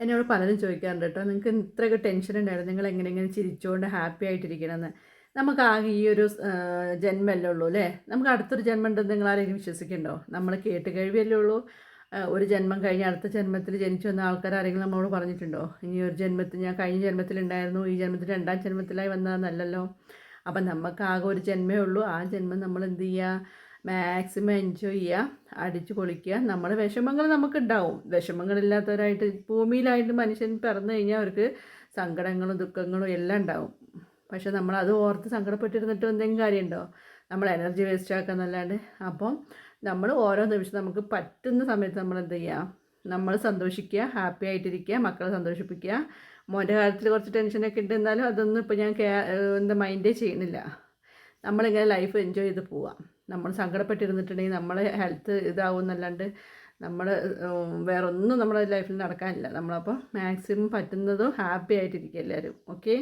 എന്നോട് പലരും ചോദിക്കാറുണ്ട് കേട്ടോ, നിങ്ങൾക്ക് ഇത്രയൊക്കെ ടെൻഷൻ ഉണ്ടായിരുന്നു, നിങ്ങൾ എങ്ങനെ ചിരിച്ചുകൊണ്ട് ഹാപ്പി ആയിട്ടിരിക്കണമെന്ന്. നമുക്കാകെ ഈ ഒരു ജന്മല്ലേ ഉള്ളൂ അല്ലേ? നമുക്ക് അടുത്തൊരു ജന്മം ഉണ്ടെന്ന് നിങ്ങൾ ആരെങ്കിലും വിശ്വസിക്കുന്നുണ്ടോ? നമ്മൾ കേട്ട് കഴിവല്ലേ ഉള്ളൂ. ഒരു ജന്മം കഴിഞ്ഞ് അടുത്ത ജന്മത്തിൽ ജനിച്ചു വന്ന ആൾക്കാർ ആരെങ്കിലും നമ്മളോട് പറഞ്ഞിട്ടുണ്ടോ? ഇനി ഒരു ജന്മത്തിൽ ഞാൻ കഴിഞ്ഞ ജന്മത്തിലുണ്ടായിരുന്നു, ഈ ജന്മത്തിൽ രണ്ടാം ജന്മത്തിലായി വന്നതെന്നല്ലല്ലോ. അപ്പം നമുക്കാകെ ഒരു ജന്മേ ഉള്ളൂ. ആ ജന്മം നമ്മൾ എന്ത് ചെയ്യുക? മാക്സിമം എൻജോയ് ചെയ്യുക, അടിച്ചു പൊളിക്കുക. നമ്മുടെ വിഷമങ്ങൾ നമുക്കുണ്ടാവും. വിഷമങ്ങളില്ലാത്തവരായിട്ട് ഭൂമിയിലായിട്ട് മനുഷ്യൻ പിറന്നു കഴിഞ്ഞാൽ അവർക്ക് സങ്കടങ്ങളും ദുഃഖങ്ങളും എല്ലാം ഉണ്ടാവും. പക്ഷെ നമ്മളത് ഓർത്ത് സങ്കടപ്പെട്ടിരുന്നിട്ട് എന്തെങ്കിലും കാര്യമുണ്ടോ? നമ്മൾ എനർജി വേസ്റ്റ് ആക്കാന്നല്ലാണ്ട്. അപ്പം നമ്മൾ ഓരോ നിമിഷം നമുക്ക് പറ്റുന്ന സമയത്ത് നമ്മൾ എന്ത് ചെയ്യുക? നമ്മൾ സന്തോഷിക്കുക, ഹാപ്പി ആയിട്ടിരിക്കുക, മക്കളെ സന്തോഷിപ്പിക്കുക. മോൻ്റെ കാര്യത്തിൽ കുറച്ച് ടെൻഷനൊക്കെ ഉണ്ട്, എന്നാലും അതൊന്നും ഇപ്പോൾ ഞാൻ എന്താ മൈൻഡേ ചെയ്യണില്ല. നമ്മളിങ്ങനെ ലൈഫ് എൻജോയ് ചെയ്ത് പോവാം. നമ്മൾ സങ്കടപ്പെട്ടിരുന്നിട്ടുണ്ടെങ്കിൽ നമ്മളെ ഹെൽത്ത് ഇതാവും എന്നല്ലാണ്ട് നമ്മൾ വേറൊന്നും നമ്മുടെ ലൈഫിൽ നടക്കാനില്ല. നമ്മളപ്പോൾ മാക്സിമം പറ്റുന്നതും ഹാപ്പി ആയിട്ടിരിക്കുക എല്ലാവരും. ഓക്കെ.